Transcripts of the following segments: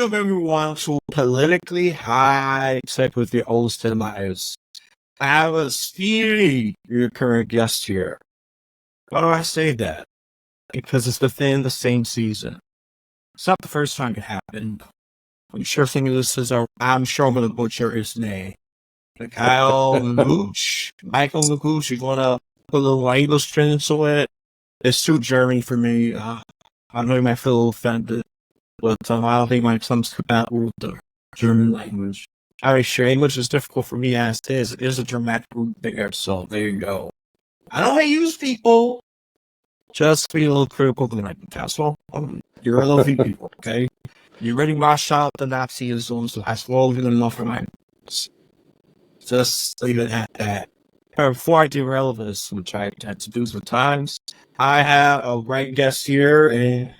welcome everyone to Politically High Tech with your host and Myers. I have a speedy recurring guest here. Why do I say that? Because it's within the same season. It's not the first time it happened. I'm sure thinking this is I'm sure I'm going to butcher his name. Michael Luguch, you want to put a little English spin into it? It's too German for me. I know you might feel a little offended, but I don't think my comes to that with the German language. I'm sure English is difficult for me as it is. It is a dramatic root there, so there you go. I don't hate use people. Just be a little critical of the castle. You're a lovely people, okay? You already washed out the Nazism, so that's well good enough for my just leave it at that. Before I derail this, which I tend to do sometimes, I have a great guest here, and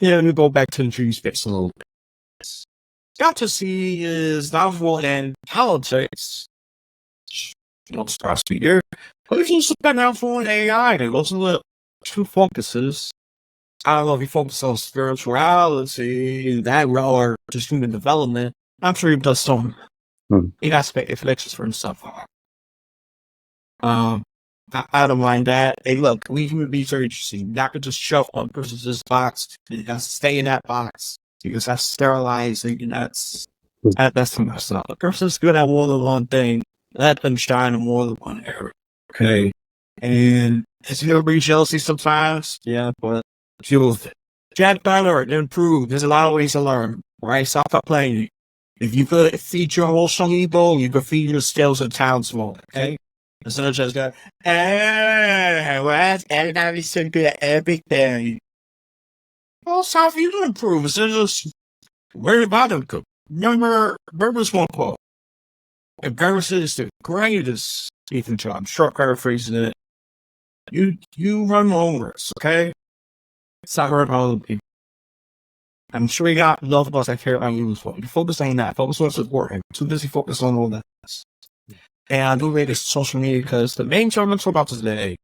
let me go back to the dream space a little bit. Got to see his novel and politics. Don't start to here. But he's also been out for an AI. There wasn't a two focuses. I don't know if he focuses on spirituality, that or just human development. I'm sure he does some. He got lectures for himself. I don't mind that. Hey, look, we can be very interesting. Not to just shove one person's box. You got to stay in that box because that's sterilizing, and that's messed up. A person's good at more than one thing. Let them shine in more than one area. Okay, and it's gonna be jealousy sometimes. Yeah, but deal with it. Get better and improve. There's a lot of ways to learn. Right? Stop complaining. If you could feed your whole people, you could feed your skills and talents more. Okay. Instead of just going, hey, what? Everybody should be at everything. Well, it's time for you to improve. Instead of just worry about them. Remember this one quote. Embarrassing is the greatest Ethan job. Short paraphrasing it. You run overs, okay? It's not hurt all the people. I'm sure you got love of us that care about you as well. You focus on that. Focus on what's important. Too busy focus on all that. And I do rate this social media because the main term I'm talking about today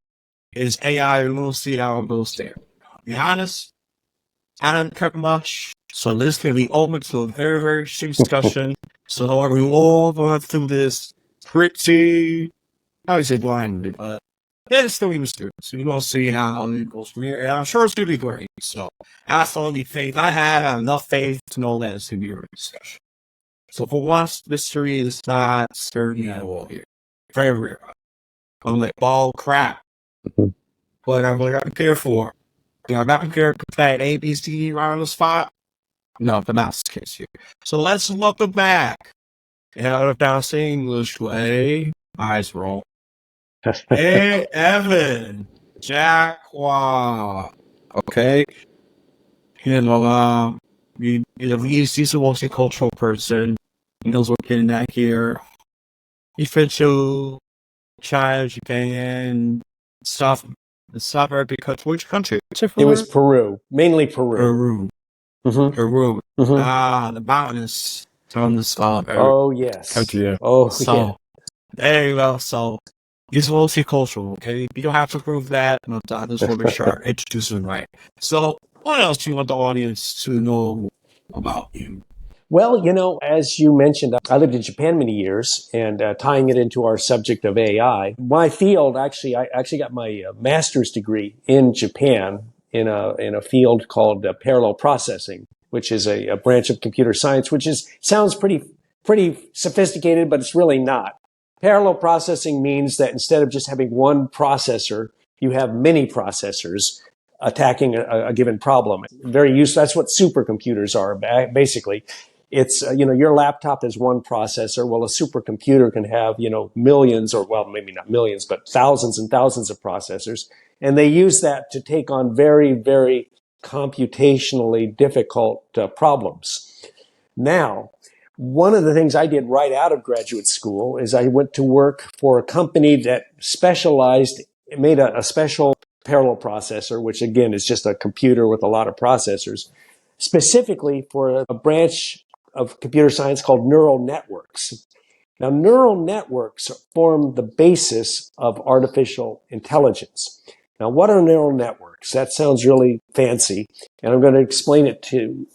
is AI, and we'll see how it goes there. To be honest, I don't care much. So this can be open to a very, very serious discussion. So we all going through this pretty, I would say blindly, but it's still even students. So we're going to see how it goes from here. And I'm sure it's going to be great. So that's the only faith I have enough faith to know that it's going to be a great discussion. So for once, mystery is not sturdy at all here. Very rare. I'm like, ball crap. But I'm like, I'm prepared for. I'm not prepared to put that A, B, C, D right on the spot. No, but that's the case here. So let's welcome back. And if that's the English way, eyes roll. Hey, Evan Jaqua. Okay. He's a multicultural person. He knows what getting at here. He fits to China, Japan, South America. Which country? It was Peru, mainly Peru. Peru. The mountains on the South America. Oh, yes. Country. Oh, so, yeah. There you go. So, he's multicultural, okay? You don't have to prove that, but I just want to make sure I introduce him right. So, what else do you want the audience to know about you? Well, as you mentioned, I lived in Japan many years, and tying it into our subject of AI, my field I actually got my master's degree in Japan in a field called parallel processing, which is a branch of computer science, which sounds pretty sophisticated, but it's really not. Parallel processing means that instead of just having one processor, you have many processors attacking a given problem. Very useful. That's what supercomputers are, basically. It's, your laptop is one processor. Well, a supercomputer can have, millions or, well, maybe not millions, but thousands and thousands of processors. And they use that to take on very, very computationally difficult problems. Now, one of the things I did right out of graduate school is I went to work for a company that made a special parallel processor, which again is just a computer with a lot of processors, specifically for a branch of computer science called neural networks. Now, neural networks form the basis of artificial intelligence. Now, what are neural networks? That sounds really fancy, and I'm going to explain it to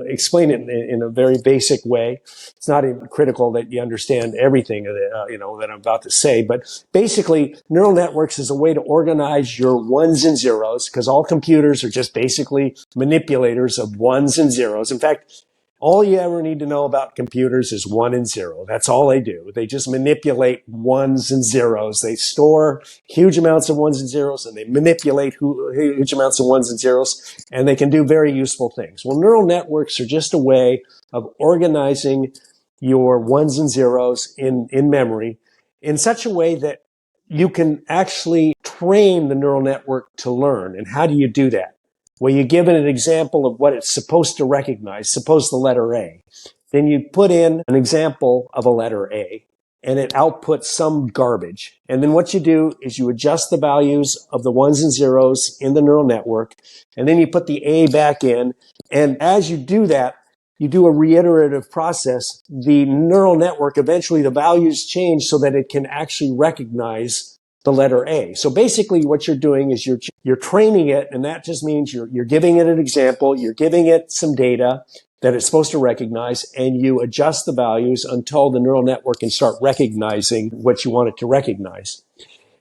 explain it in a very basic way. It's not even critical that you understand everything that I'm about to say, but basically, neural networks is a way to organize your ones and zeros, because all computers are just basically manipulators of ones and zeros. In fact, all you ever need to know about computers is 1 and 0. That's all they do. They just manipulate ones and zeros. They store huge amounts of ones and zeros, and they manipulate huge amounts of ones and zeros, and they can do very useful things. Well, neural networks are just a way of organizing your ones and zeros in memory in such a way that you can actually train the neural network to learn. And how do you do that? Well, you give it an example of what it's supposed to recognize, suppose the letter A. Then you put in an example of a letter A, and it outputs some garbage. And then what you do is you adjust the values of the ones and zeros in the neural network, and then you put the A back in. And as you do that, you do a reiterative process. The neural network, eventually the values change so that it can actually recognize the letter A. So basically what you're doing is you're training it, and that just means you're giving it an example, you're giving it some data that it's supposed to recognize, and you adjust the values until the neural network can start recognizing what you want it to recognize.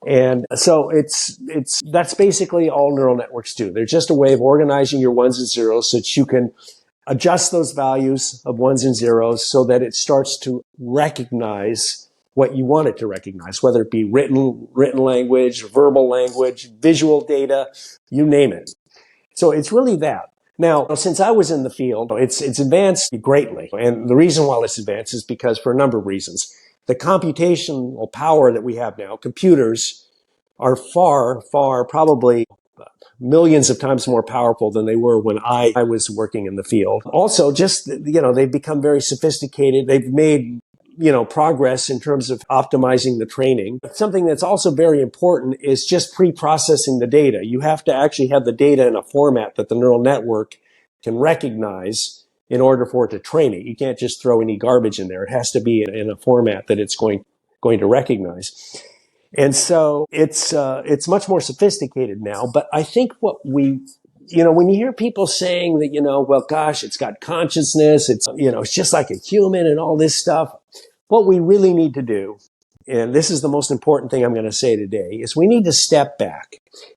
And so that's basically all neural networks do. They're just a way of organizing your ones and zeros so that you can adjust those values of ones and zeros so that it starts to recognize what you want it to recognize, whether it be written language, verbal language, visual data, you name it. So it's really that. Now, since I was in the field, it's advanced greatly. And the reason why it's advanced is because for a number of reasons. The computational power that we have now, computers are far, probably millions of times more powerful than they were when I was working in the field. Also, just, they've become very sophisticated. They've made progress in terms of optimizing the training. Something that's also very important is just pre-processing the data. You have to actually have the data in a format that the neural network can recognize in order for it to train it. You can't just throw any garbage in there. It has to be in a format that it's going to recognize. And so it's much more sophisticated now. But I think what when you hear people saying that, well, gosh, it's got consciousness, it's just like a human and all this stuff. What we really need to do, and this is the most important thing I'm going to say today, is we need to step back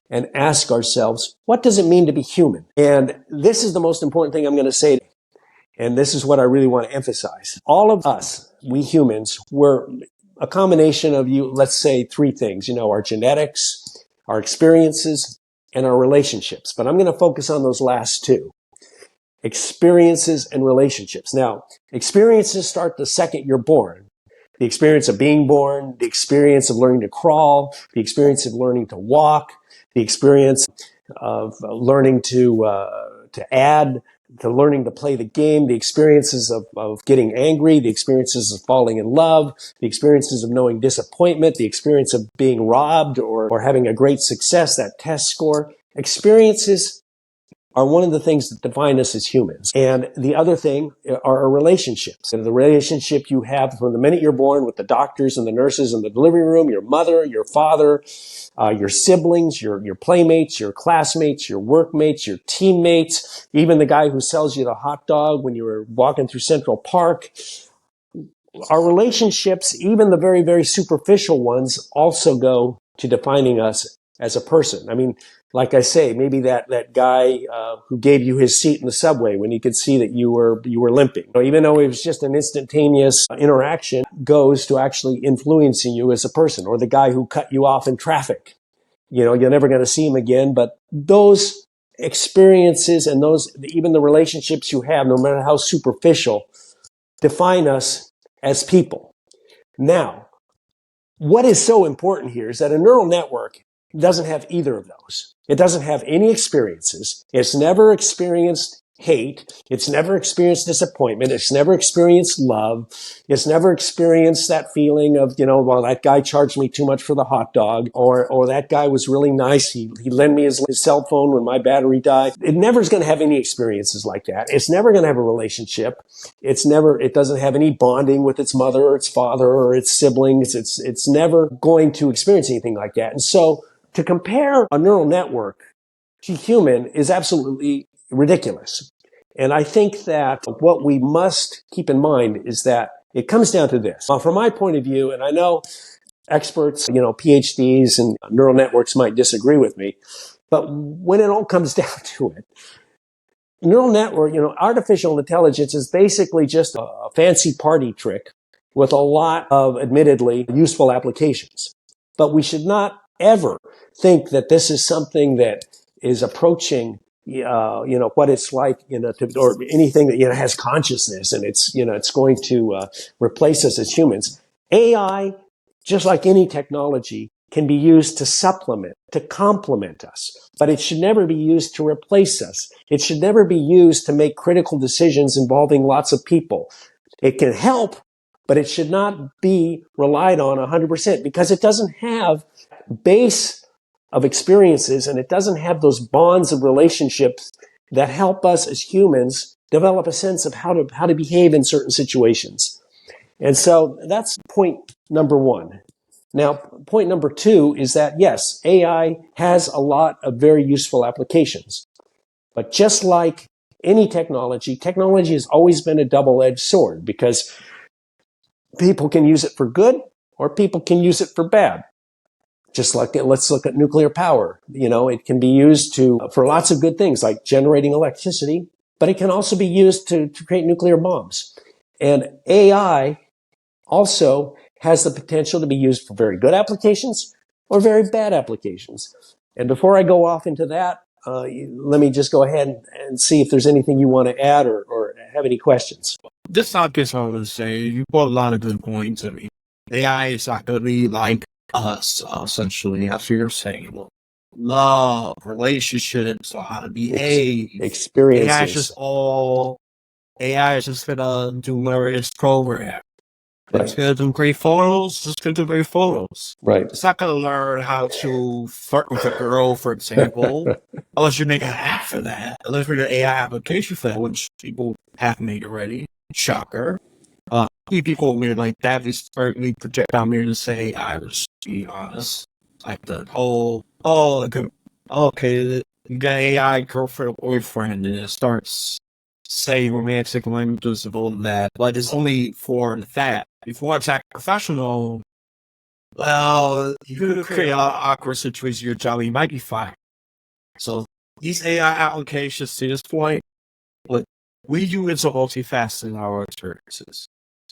and ask ourselves, what does it mean to be human? And this is the most important thing I'm going to say today. And this is what I really want to emphasize. All of us, we humans, we're a combination of let's say three things, our genetics, our experiences, and our relationships. But I'm going to focus on those last two. Experiences and relationships. Now, experiences start the second you're born. The experience of being born, the experience of learning to crawl, the experience of learning to walk, the experience of learning to add, to learning to play the game, the experiences of getting angry, the experiences of falling in love, the experiences of knowing disappointment, the experience of being robbed or having a great success, that test score. Experiences are one of the things that define us as humans. And the other thing are our relationships. And the relationship you have from the minute you're born with the doctors and the nurses in the delivery room, your mother, your father, your siblings, your playmates, your classmates, your workmates, your teammates, even the guy who sells you the hot dog when you were walking through Central Park. Our relationships, even the very, very superficial ones, also go to defining us as a person. I mean, like I say, maybe that guy who gave you his seat in the subway when he could see that you were limping, even though it was just an instantaneous interaction, goes to actually influencing you as a person. Or the guy who cut you off in traffic. You're never going to see him again, but those experiences and even the relationships you have, no matter how superficial, define us as people. Now, what is so important here is that a neural network doesn't have either of those. It doesn't have any experiences. It's never experienced hate. It's never experienced disappointment. It's never experienced love. It's never experienced that feeling of, well, that guy charged me too much for the hot dog, or that guy was really nice. He lent me his cell phone when my battery died. It never is going to have any experiences like that. It's never going to have a relationship. It doesn't have any bonding with its mother or its father or its siblings. It's never going to experience anything like that. And so to compare a neural network to human is absolutely ridiculous. And I think that what we must keep in mind is that it comes down to this. From my point of view, and I know experts, PhDs and neural networks might disagree with me, but when it all comes down to it, neural network, artificial intelligence is basically just a fancy party trick with a lot of admittedly useful applications. But we should not ever think that this is something that is approaching what it's like, or anything that, has consciousness and it's going to replace us as humans. AI, just like any technology, can be used to supplement, to complement us, but it should never be used to replace us. It should never be used to make critical decisions involving lots of people. It can help, but it should not be relied on 100% because it doesn't have base of experiences and it doesn't have those bonds of relationships that help us as humans develop a sense of how to behave in certain situations. And so that's point number one. Now, point number two is that, yes, AI has a lot of very useful applications. But just like any technology has always been a double-edged sword because people can use it for good or people can use it for bad. Just like, let's look at nuclear power. It can be used for lots of good things like generating electricity, but it can also be used to create nuclear bombs. And AI also has the potential to be used for very good applications or very bad applications. And before I go off into that, let me just go ahead and see if there's anything you want to add or have any questions. This I guess I would say you brought a lot of good points. I mean, AI is not going to be like us, essentially, as you're saying. Well, love, relationships, or how to behave. Experiences. AI is just going to do various programs. It's going to do great photos. It's going to do great photos. Right. It's not going to learn how to flirt with a girl, for example, unless you make an app for that. Unless you make an AI application for that, which people have made already. Shocker. People weird like that. They certainly project out here to say, I was be honest. Like the whole, okay, you got AI girlfriend or boyfriend, and it starts saying romantic languages of all that, but it's only for that. If you want to act professional, well, you could create an awkward situation in your job, you might be fine. So these AI applications to this point, what we do is a multifaceted in our experiences.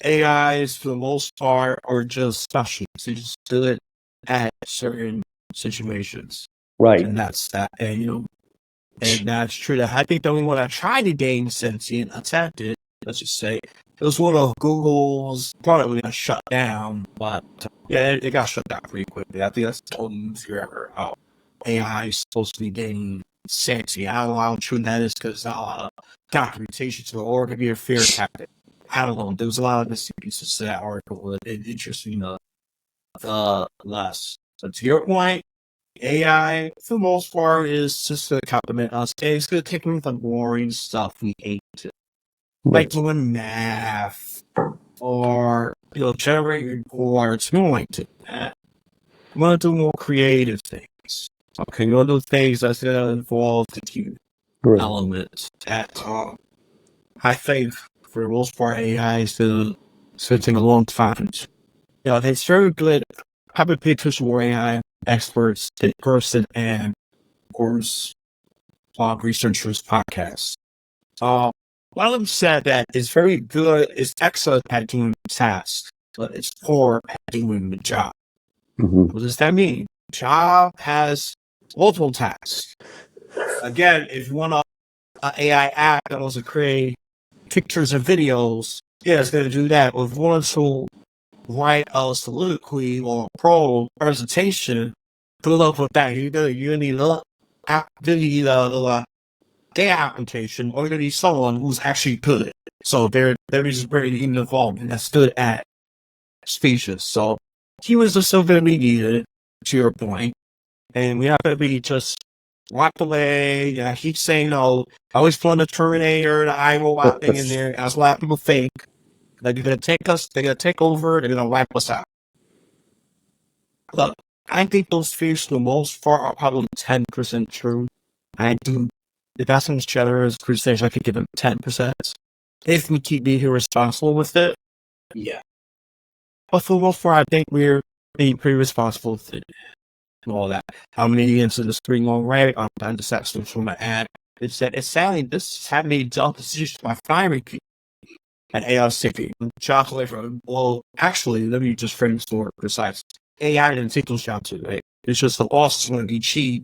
AIs, for the most part, are just specialists. They just do it at certain situations. Right. And that's that. And that's true. I think the only one I tried to gain sentient attempted, let's just say, it was one of Google's probably got shut down, but yeah, it got shut down pretty quickly. I think that's the only news you ever how AI is supposed to be getting sentient. I don't know how true that is because documentation to or it could be a fear tactic. I don't know. There was a lot of missing pieces to that article, but it's interesting less. So to your point, AI, for the most part, is just to compliment us. It's going to take the boring stuff we hate to. Like doing math, or, generating reports. We don't like to do that. We want to do more creative things. Okay, we want to do things that's going to involve the human element at I think, for the most part, AI is still take a long time. It's very good. Having pictures for AI experts in person and, of course, researchers podcasts. One of them said that it's very good, it's excellent at doing tasks, but it's poor at doing the job. Mm-hmm. What does that mean? Job has multiple tasks. Again, if you want an AI app that also create pictures and videos, yeah, it's going to do that. If you want to write a soliloquy or pro presentation, good luck with that. You need a data application, or you need someone who's actually good. So there is very involved and that's good at speeches. So humans are still going to be needed, to your point, and we have to be just walk away. I keep saying no. I always put the Terminator, the iRobot thing in there. That's why people think that they're going to take us, they're going to take over, they're going to wipe us out. Look, I think those fears, for the most part, are probably 10% true. I do The investments generous percentage, I could give them 10%. If we keep being irresponsible with it, yeah. But for the most part, I think we're being pretty responsible with it and all that. How many incidents bring long right? I'm trying to set from my ad. It's that it's sadly this had me dumb decisions to my firing people. And AI safety. Chocolate from, well, actually, let me just frame this more precise. AI didn't take those jobs away. It's just the boss want to be cheap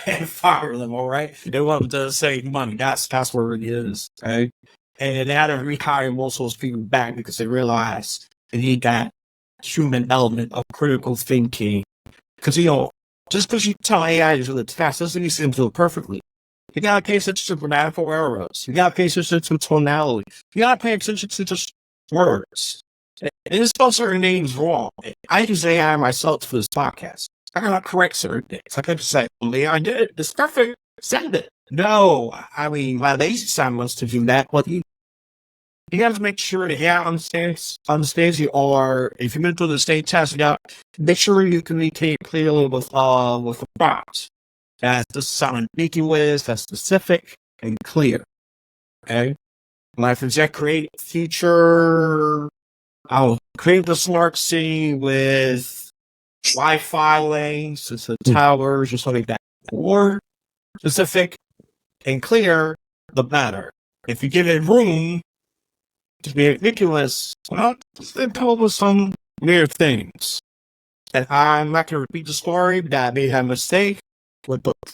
and fire them, all right? They want to save money. That's where it is, okay? And they had to rehire most of those people back because they realized they need that human element of critical thinking. Because, just because you tell AI to do it fast doesn't mean it's do it perfectly. You gotta pay attention to grammatical errors. You gotta pay attention to tonality. You gotta pay attention to just words. And it's spell certain names wrong. I use AI myself for this podcast. I gotta correct certain things. I could say, I did it. It's perfect. Send it. No, I mean, my lazy side wants to do that, but you have to make sure that AI understands you, or if you're going to do the state test, you got make sure you communicate clearly with the prompts. That's sound ambiguous, that's specific and clear. Okay? Like if you create a feature, I'll create the smart city with Wi-Fi links, to towers, or something like that. Or specific and clear, the better. If you give it room to be ambiguous, well, then come up with some weird things. And I'm not going to repeat the story, but I may have a mistake.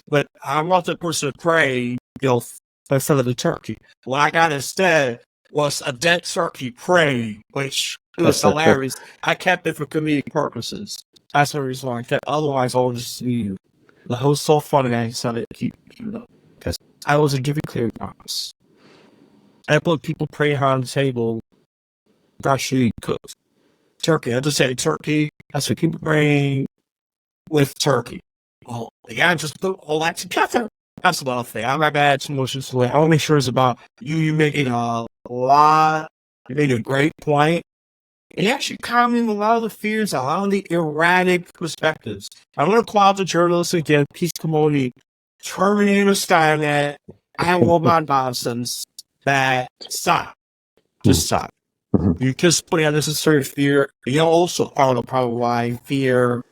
But I want the person to pray, instead of the turkey. What I got instead was a dead turkey praying, which was hilarious. I kept it for comedic purposes. That's the reason why I kept. Otherwise, I'll just see you. It was so funny that I decided to keep it up. Because I wasn't giving clear promise. I put people praying on the table, actually cooked. Turkey, I just said turkey. That's what people praying with turkey. Well, the guy just put all that together. That's a lot of things. I'm not bad too much this way. I want to make sure it's about you making a lot. You made a great point. And actually calming a lot of the fears, a lot of the erratic perspectives. I want to call out the journalists again, peace commodity, Terminator Skynet, and robot nonsense. That stop. Just stop. You just put unnecessary fear. You're also part of the problem why fear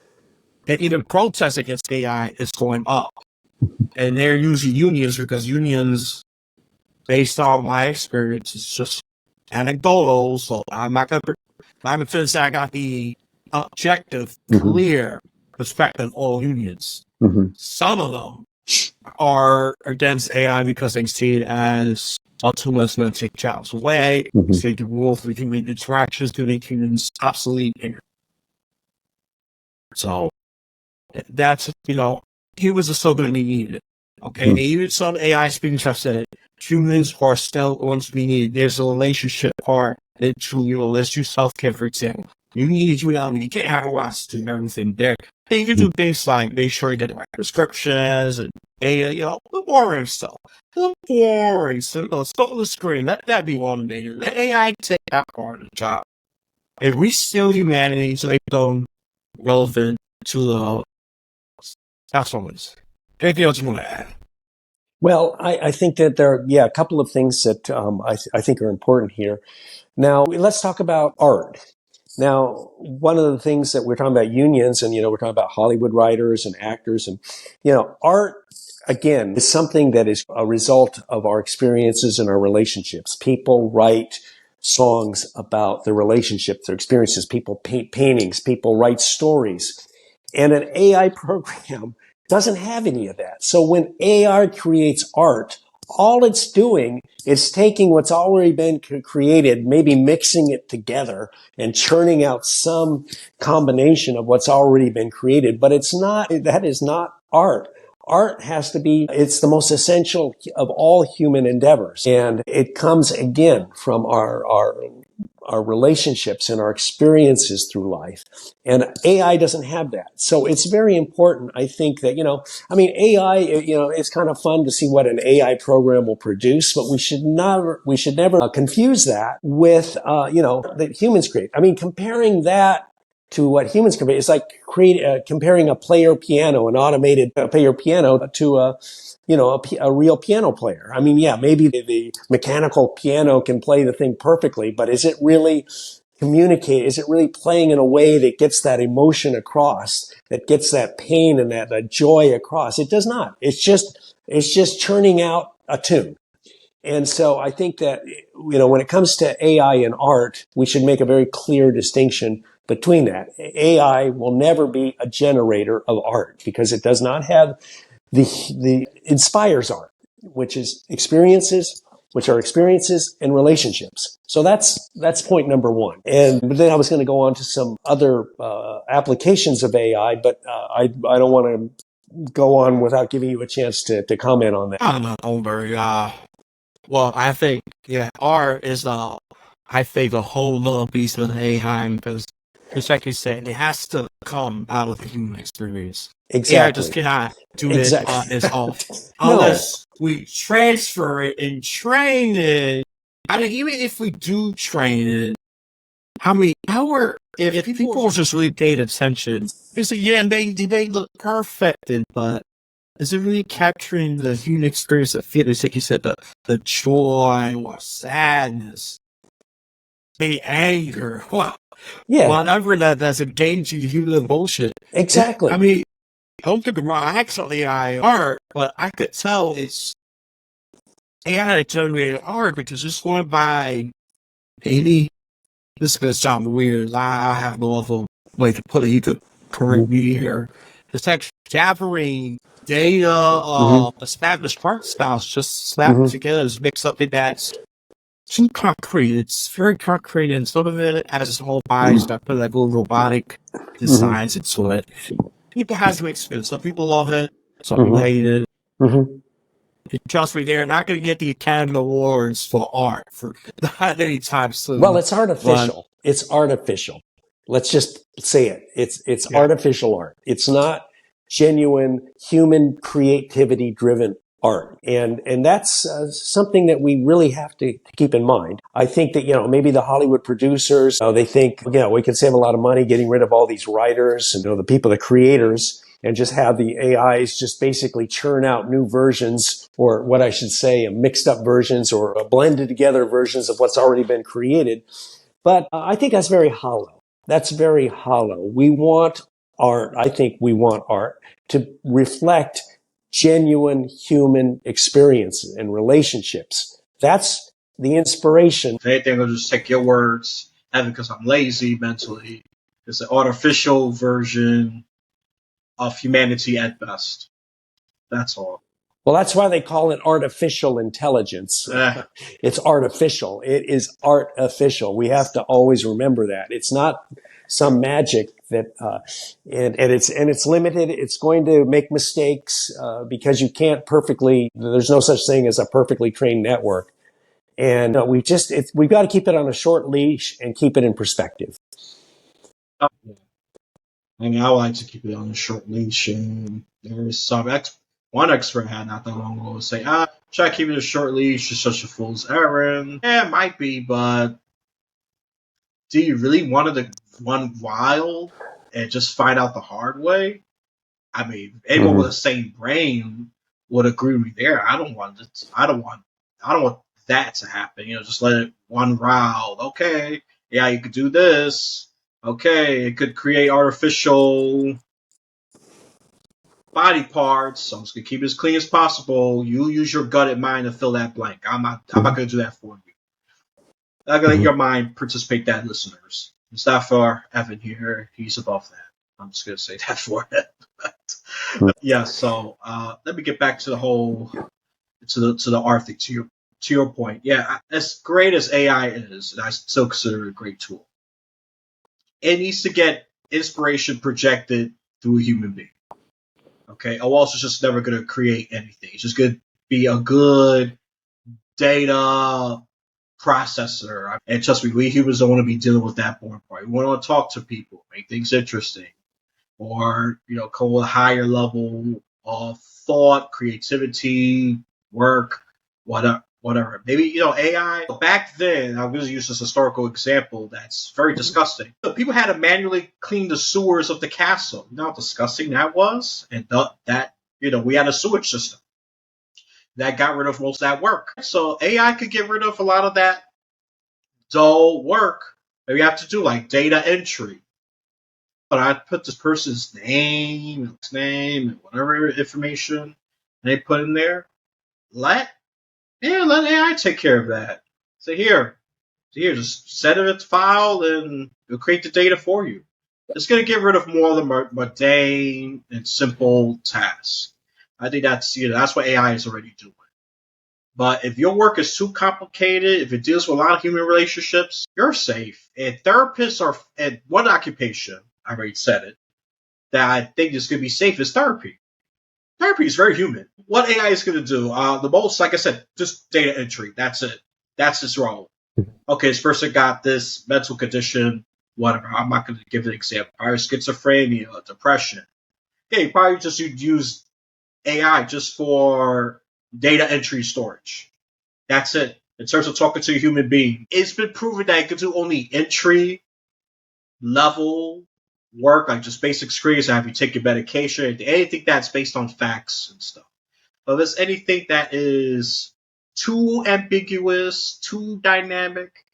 and even protest against AI is going up. And they're using unions because unions, based on my experience, is just anecdotal. So I'm not going to finish that. I got the objective, clear perspective of all unions. Some of them are against AI because they see it as ultimately going to take jobs away. Say the rules with human interactions to make humans obsolete. So that's, humans are still going to be needed. Okay, and even some AI speakers have said it. Humans are still going to be needed. There's a relationship part that let's do self-care, for example. You need you can't have robots do everything there. And you can do things like make sure you get the right prescriptions and the boring stuff. The boring stuff. Stop the screen. Let that be automated. Let AI take that part of the job. If we steal humanity to make them relevant to the households. Anything else you want to add? Well, I think that there are, a couple of things that I think are important here. Now, let's talk about art. Now, one of the things that we're talking about unions and, we're talking about Hollywood writers and actors and, art, again, is something that is a result of our experiences and our relationships. People write songs about their relationships, their experiences. People paint paintings. People write stories. And an AI program doesn't have any of that. So when AI creates art, all it's doing is taking what's already been created, maybe mixing it together and churning out some combination of what's already been created. But that is not art. Art has to be, it's the most essential of all human endeavors. And it comes again from our relationships and our experiences through life. And AI doesn't have that. So it's very important, I think, that, AI, it's kind of fun to see what an AI program will produce, but we should never confuse that with, that humans create. Comparing that to what humans can be. It's like comparing a player piano, an automated player piano, to a real piano player. I mean, yeah, maybe the mechanical piano can play the thing perfectly, but is it really communicate? Is it really playing in a way that gets that emotion across, that gets that pain and that joy across? It does not. It's just churning out a tune. And so I think that, when it comes to AI and art, we should make a very clear distinction between that. AI will never be a generator of art because it does not have the inspires art, which are experiences and relationships. So that's point number one. But then I was going to go on to some other applications of AI, but I don't want to go on without giving you a chance to comment on that. I'm not over. Well, I think art is I think a whole little piece of AI because, like you said, it has to come out of the human experience. Exactly. AI just cannot do it on its own unless we transfer it and train it. I mean, even if we do train it, if people just really paid attention, it's like, they look perfect, but is it really capturing the human experience of feelings, like you said, the joy or sadness, the anger, whatever that's engaging human emotion? Exactly. I mean, don't get me wrong, actually I art, but I could tell it's AI generated art because it's going by any. This is gonna sound weird. I have no other way to put it. You could correct me here. It's actually gathering data, established art styles, just slapped together, mixed up in that. Too concrete. It's very concrete, and some of it has its whole body stuff, put like little robotic designs into it. People have to experience. Some people love it, some people hate it. Trust me, they're not going to get the Academy Awards for art for not anytime soon. Well, it's artificial. It's artificial. Let's just say it. It's artificial art. It's not genuine human creativity driven art. And that's something that we really have to keep in mind. I think that, maybe the Hollywood producers, they think, we can save a lot of money getting rid of all these writers and, the people, the creators, and just have the AIs just basically churn out new versions, or what I should say, mixed up versions or blended together versions of what's already been created. But I think that's very hollow. That's very hollow. We want art. I think we want art to reflect genuine human experiences and relationships. That's the inspiration. If anything, I'll just take your words, and because I'm lazy mentally, it's an artificial version of humanity at best. That's all. Well, that's why they call it artificial intelligence. It's artificial. It is artificial. We have to always remember that. It's not some magic that, and it's limited. It's going to make mistakes, because you can't there's no such thing as a perfectly trained network. And we've got to keep it on a short leash and keep it in perspective. I mean, I like to keep it on a short leash, and there's one expert had not that long ago say, try to keep it a short leash, it's such a fool's errand. Yeah, it might be, but do you really want to run wild and just find out the hard way? I mean, anyone with a sane brain would agree with me there. I don't want that to happen. Just let it run wild. Okay, yeah, you could do this. Okay, it could create artificial body parts, so I'm just gonna keep it as clean as possible. You use your gut and mind to fill that blank. I'm not gonna do that for you. I'm gonna let your mind participate that, listeners. It's not for Evan here. He's above that. I'm just gonna say that for him. Yeah, so let me get back to the art thing, to your point. Yeah, as great as AI is, and I still consider it a great tool, it needs to get inspiration projected through a human being. Okay, or else it's just never going to create anything. It's just going to be a good data processor. And trust me, we humans don't want to be dealing with that boring part. We want to talk to people, make things interesting, or come with a higher level of thought, creativity, work, whatever. whatever. Maybe, AI, back then, I'm going to use this historical example that's very disgusting. People had to manually clean the sewers of the castle. You know how disgusting that was? And we had a sewage system that got rid of most of that work. So AI could get rid of a lot of that dull work that we have to do, like data entry. But I put this person's name, and whatever information they put in there. Let AI take care of that. So here, just set it in its file and it'll create the data for you. It's going to get rid of more of the mundane and simple tasks. I think that's what AI is already doing. But if your work is too complicated, if it deals with a lot of human relationships, you're safe. And therapists are, and one occupation, I already said it, that I think is going to be safe is therapy. Therapy is very human. What AI is going to do, the most, like I said, just data entry. That's it. That's its role. Okay, this person got this mental condition, whatever. I'm not going to give an example. Probably schizophrenia, depression. Okay, probably just use AI just for data entry storage. That's it. In terms of talking to a human being, it's been proven that it can do only entry level work, like just basic screens, have you take your medication, anything that's based on facts and stuff. But if there's anything that is too ambiguous, too dynamic,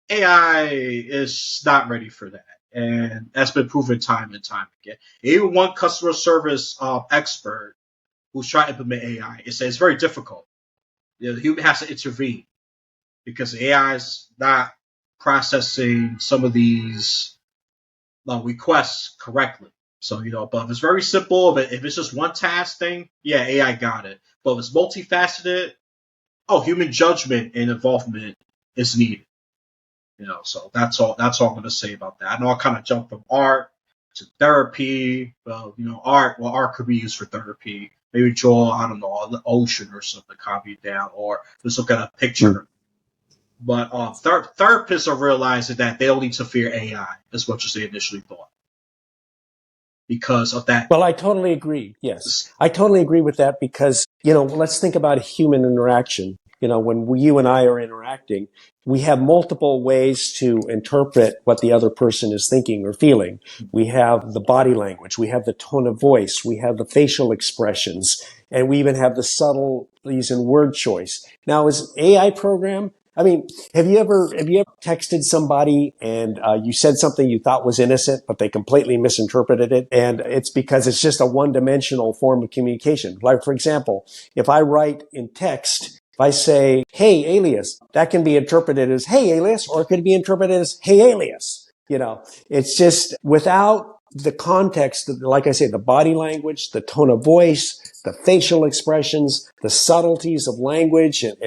AI is not ready for that. And that's been proven time and time again. Even one customer service expert who's trying to implement AI, it says it's very difficult. The human has to intervene because the AI is not processing some of these requests correctly. So, but if it's very simple, if it's just one task thing, yeah, AI got it. But if it's multifaceted, human judgment and involvement is needed. So that's all I'm going to say about that. I know I kind of jumped from art to therapy. Well, art could be used for therapy. Maybe draw, I don't know, the ocean or something, copy it down, or just look at a picture. But therapists are realizing that they don't need to fear AI as much as they initially thought because of that. Well, I totally agree. Yes, I totally agree with that because, let's think about human interaction. When you and I are interacting, we have multiple ways to interpret what the other person is thinking or feeling. We have the body language, we have the tone of voice, we have the facial expressions, and we even have the subtleties in word choice. Now, is AI program? I mean, have you ever texted somebody and you said something you thought was innocent, but they completely misinterpreted it? And it's because it's just a one-dimensional form of communication. Like, for example, if I write in text, if I say, hey, alias, that can be interpreted as, hey, alias, or it could be interpreted as, hey, alias. It's just without the context, like I say, the body language, the tone of voice, the facial expressions, the subtleties of language and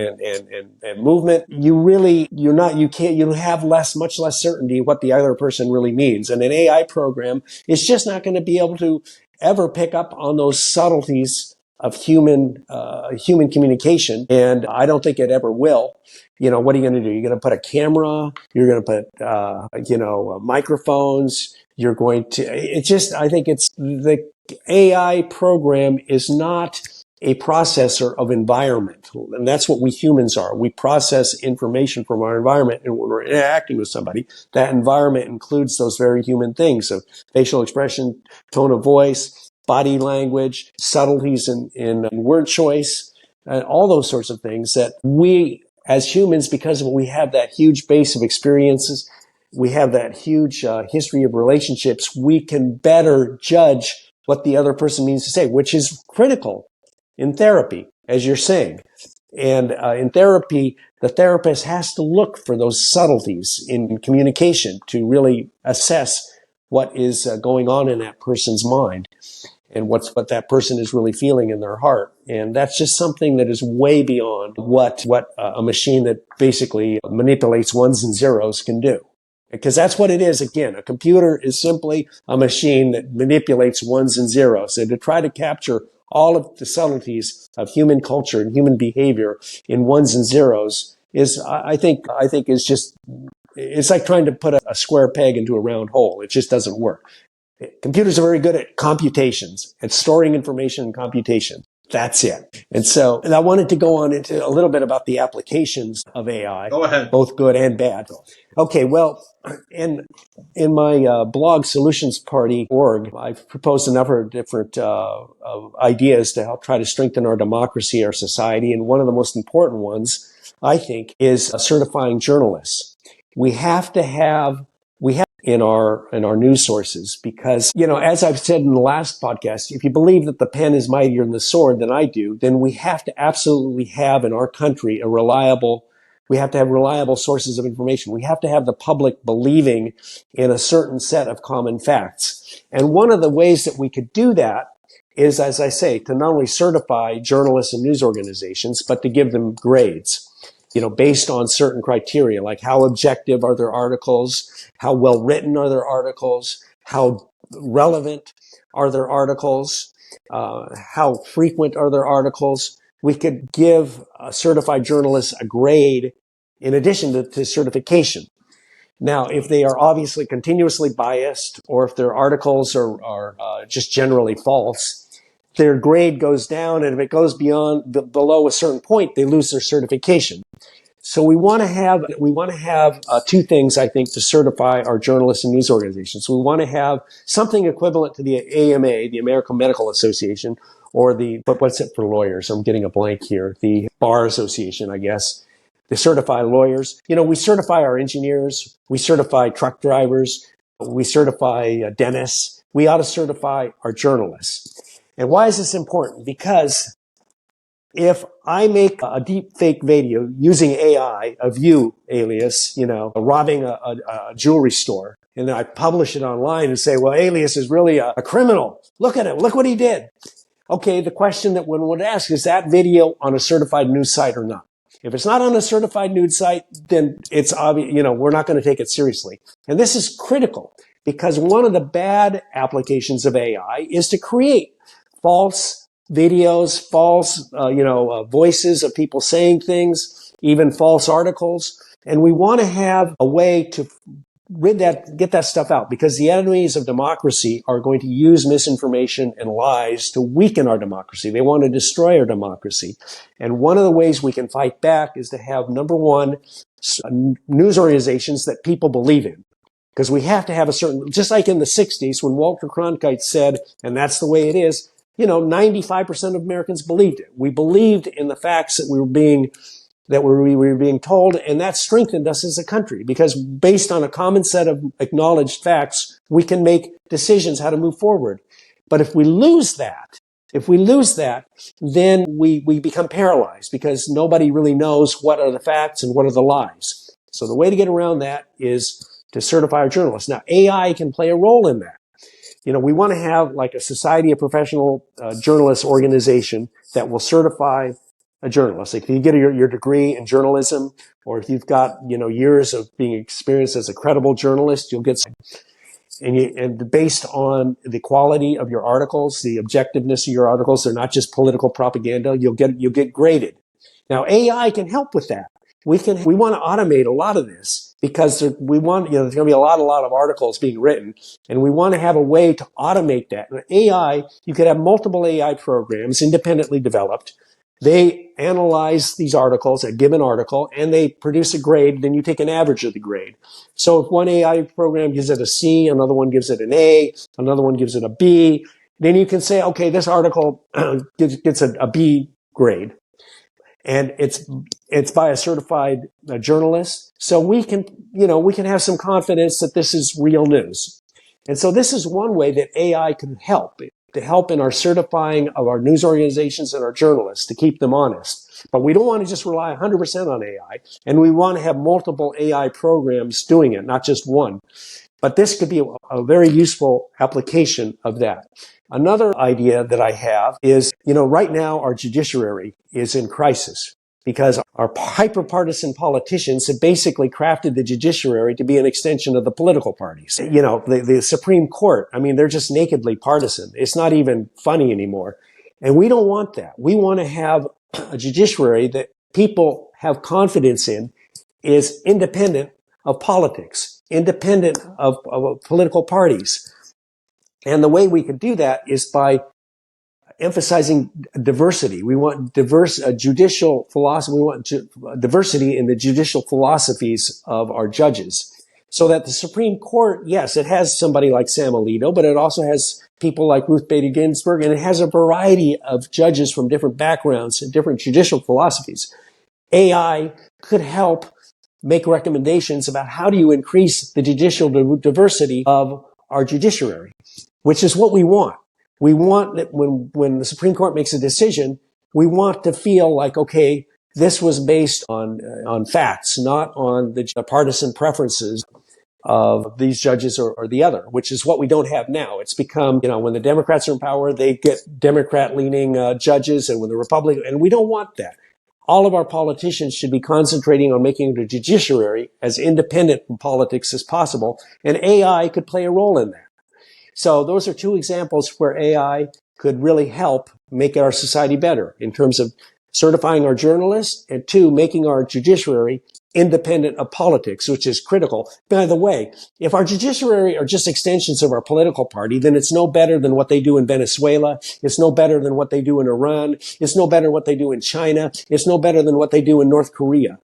movement, you have much less certainty what the other person really means. And an AI program is just not going to be able to ever pick up on those subtleties of human communication. And I don't think it ever will. What are you going to do? You're going to put a camera, you're going to put, microphones, you're going to, I think it's the AI program is not a processor of environment. And that's what we humans are. We process information from our environment. And when we're interacting with somebody, that environment includes those very human things of facial expression, tone of voice, body language, subtleties in word choice, and all those sorts of things that we as humans, because we have that huge base of experiences, we have that huge history of relationships, we can better judge what the other person means to say, which is critical in therapy, as you're saying. And in therapy, the therapist has to look for those subtleties in communication to really assess what is going on in that person's mind and what that person is really feeling in their heart. And that's just something that is way beyond what a machine that basically manipulates ones and zeros can do. Because that's what it is. Again, a computer is simply a machine that manipulates ones and zeros. And to try to capture all of the subtleties of human culture and human behavior in ones and zeros is, I think is just, it's like trying to put a square peg into a round hole. It just doesn't work. Computers are very good at computations, at storing information and computation. That's it. And so, and I wanted to go on into a little bit about the applications of AI, Go ahead. both good and bad. Okay, well, in my blog solutionsparty.org, I've proposed a number of different ideas to help try to strengthen our democracy, our society, and one of the most important ones, I think, is certifying journalists. We have in our news sources, because, as I've said in the last podcast, if you believe that the pen is mightier than the sword than I do, then we have to absolutely have in our country we have to have reliable sources of information. We have to have the public believing in a certain set of common facts. And one of the ways that we could do that is, as I say, to not only certify journalists and news organizations, but to give them grades, based on certain criteria, like how objective are their articles, how well written are their articles, how relevant are their articles, how frequent are their articles. We could give certified journalists a grade in addition to certification. Now, if they are obviously continuously biased, or if their articles are just generally false, their grade goes down, and if it goes below a certain point, they lose their certification. So we want to have two things, I think, to certify our journalists and news organizations. We want to have something equivalent to the AMA, the American Medical Association, or what's it for lawyers? I'm getting a blank here. The Bar Association, I guess. They certify lawyers. We certify our engineers. We certify truck drivers. We certify dentists. We ought to certify our journalists. And why is this important? Because if I make a deep fake video using AI of you, Alias, robbing a jewelry store, and then I publish it online and say, well, Alias is really a criminal. Look at him. Look what he did. Okay, the question that one would ask, is that video on a certified news site or not? If it's not on a certified news site, then it's obvious, we're not going to take it seriously. And this is critical, because one of the bad applications of AI is to create false videos, false, voices of people saying things, even false articles. And we want to have a way to get that stuff out, because the enemies of democracy are going to use misinformation and lies to weaken our democracy. They want to destroy our democracy. And one of the ways we can fight back is to have, number one, news organizations that people believe in. Because we have to have just like in the 60s when Walter Cronkite said, and that's the way it is, 95% of Americans believed it. We believed in the facts that we were being told, and that strengthened us as a country, because based on a common set of acknowledged facts, we can make decisions how to move forward. But if we lose that, then we become paralyzed, because nobody really knows what are the facts and what are the lies. So the way to get around that is to certify our journalists. Now, AI can play a role in that. We want to have like a Society of Professional Journalists organization that will certify a journalist. Like if you get your degree in journalism, or if you've got, years of being experienced as a credible journalist, you'll get, and based on the quality of your articles, the objectiveness of your articles, they're not just political propaganda, you'll get graded. Now, AI can help with that. We want to automate a lot of this, because there's going to be a lot of articles being written, and we want to have a way to automate that. And AI, you could have multiple AI programs independently developed. They analyze these articles, a given article, and they produce a grade. Then you take an average of the grade. So if one AI program gives it a C, another one gives it an A, another one gives it a B, then you can say, okay, this article gets a B grade. And it's by a certified journalist. So we can have some confidence that this is real news. And so this is one way that AI can help in our certifying of our news organizations and our journalists, to keep them honest. But we don't want to just rely 100% on AI, and we want to have multiple AI programs doing it, not just one. But this could be a very useful application of that. Another idea that I have is, right now our judiciary is in crisis, because our hyper-partisan politicians have basically crafted the judiciary to be an extension of the political parties. The Supreme Court, they're just nakedly partisan. It's not even funny anymore. And we don't want that. We want to have a judiciary that people have confidence in is independent of politics, independent of political parties. And the way we could do that is by emphasizing diversity. We want diverse judicial philosophy. We want diversity in the judicial philosophies of our judges. So that the Supreme Court, yes, it has somebody like Sam Alito, but it also has people like Ruth Bader Ginsburg, and it has a variety of judges from different backgrounds and different judicial philosophies. AI could help make recommendations about how do you increase the judicial diversity of our judiciary, which is what we want. We want that when the Supreme Court makes a decision, we want to feel like, okay, this was based on facts, not on the partisan preferences of these judges or the other, which is what we don't have now. It's become, when the Democrats are in power, they get Democrat-leaning judges, and when the Republican, and we don't want that. All of our politicians should be concentrating on making the judiciary as independent from politics as possible, and AI could play a role in that. So those are two examples where AI could really help make our society better in terms of certifying our journalists, and two, making our judiciary independent of politics, which is critical. By the way, if our judiciary are just extensions of our political party, then it's no better than what they do in Venezuela. It's no better than what they do in Iran. It's no better than what they do in China. It's no better than what they do in North Korea.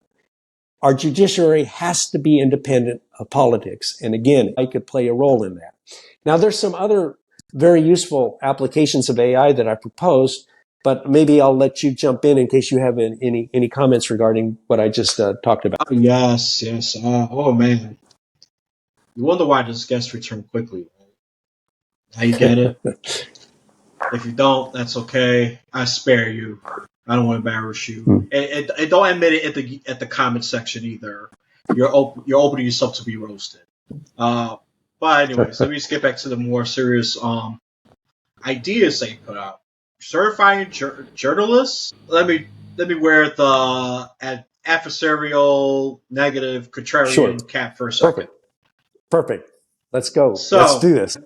Our judiciary has to be independent of politics. And again, I could play a role in that. Now, there's some other very useful applications of AI that I proposed, but maybe I'll let you jump in case you have any comments regarding what I just talked about. Oh, yes. Oh, man. You wonder why this guest returned quickly. Now you get it. If you don't, that's okay. I spare you. I don't want to embarrass you. And don't admit it at the comment section either. You're opening yourself to be roasted. But anyways, let me just get back to the more serious ideas they put out. Certifying journalists. Let me wear the adversarial, negative, contrarian cap for a second. Perfect. Let's go. So, let's do this.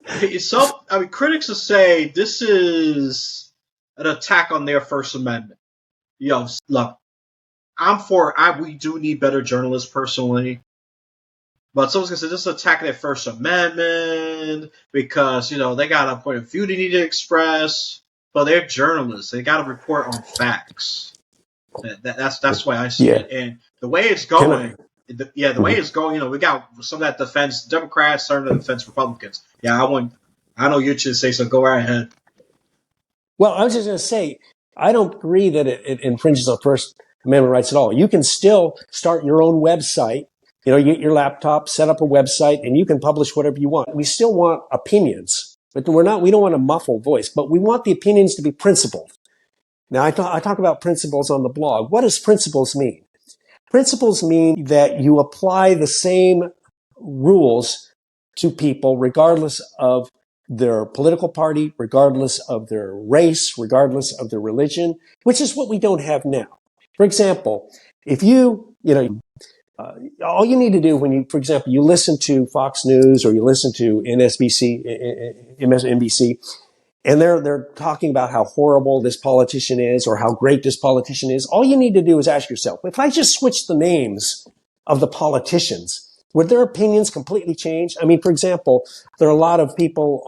Critics will say this is an attack on their First Amendment. Look, we do need better journalists personally. But someone's going to say this is attacking their First Amendment because, they got a point of view they need to express. But they're journalists. They got to report on facts. That's why I see it. And the way it's going, way it's going, we got some of that defense Democrats, some of that defense Republicans. Yeah, I know you should say so. Go right ahead. Well, I was just going to say, I don't agree that it infringes on First Amendment rights at all. You can still start your own website. You get your laptop, set up a website, and you can publish whatever you want. We still want opinions, but we don't want a muffled voice, but we want the opinions to be principled. Now, I talk about principles on the blog. What does principles mean? Principles mean that you apply the same rules to people regardless of their political party, regardless of their race, regardless of their religion, which is what we don't have now. For example, if all you need to do when for example, you listen to Fox News or you listen to MSNBC, and they're talking about how horrible this politician is or how great this politician is, all you need to do is ask yourself, if I just switch the names of the politicians, would their opinions completely change? I mean, for example, there are a lot of people